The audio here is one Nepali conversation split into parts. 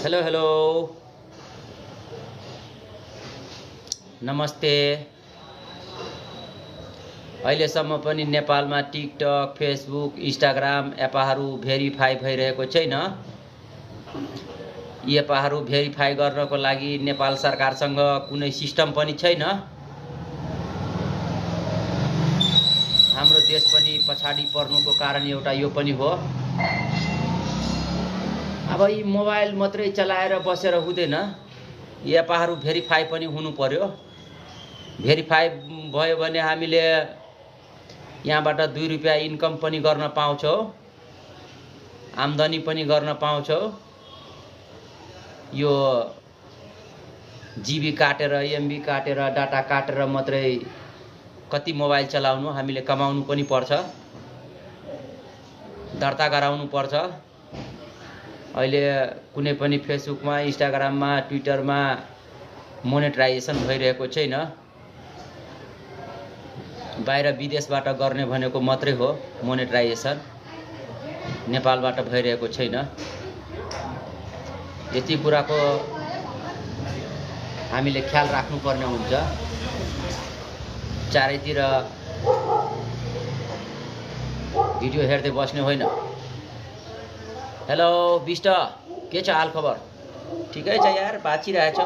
हेलो हेलो नमस्ते। अहिलेसम्म पनि नेपालमा टिकटक, फेसबुक, इन्स्टाग्राम एपहरू भेरिफाई भइरहेको छैन। यी एपहरू भेरिफाई गर्नको लागि नेपाल सरकारसँग कुनै सिस्टम पनि छैन। हाम्रो देश पनि पछाडि पर्नुको कारण एउटा यो पनि हो। अब यी मोबाइल मात्रै चलाएर बसेर हुँदैन, यी एपहरू भेरिफाई पनि हुनु पर्यो। भेरिफाई भयो भने हामीले यहाँबाट 2 रुपैयाँ इन्कम पनि गर्न पाउँछौँ, आम्दानी पनि गर्न पाउँछौँ। यो जीबी काटेर, एमबी काटेर, डाटा काटेर मात्रै कति मोबाइल चलाउनु, हामीले कमाउनु पनि पर्छ, दर्ता गराउनु पर्छ। अहिले कुनै पनि फेसबुकमा, इन्स्टाग्राममा, ट्विटरमा मोनेटाइजेसन भइरहेको छैन। बाहिर विदेशबाट गर्ने भनेको मात्रै हो मोनेटाइजेसन, नेपालबाट भइरहेको छैन। यति कुराको हामीले ख्याल राख्नुपर्ने हुन्छ। चारैतिर भिडियो हेर्दै बस्ने होइन। हेलो बिष्ट, के छ हाल खबर? ठिकै छ यार, बाँचिरहेछ।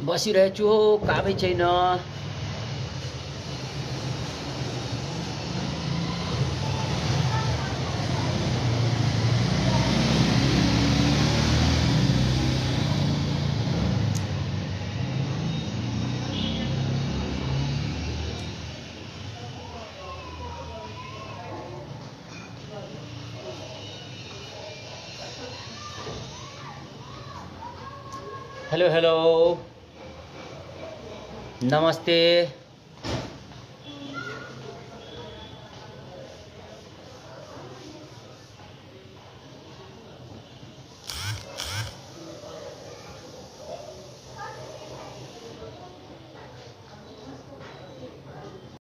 बसिरहेछु, कामै छैन। हेलो हेलो नमस्ते।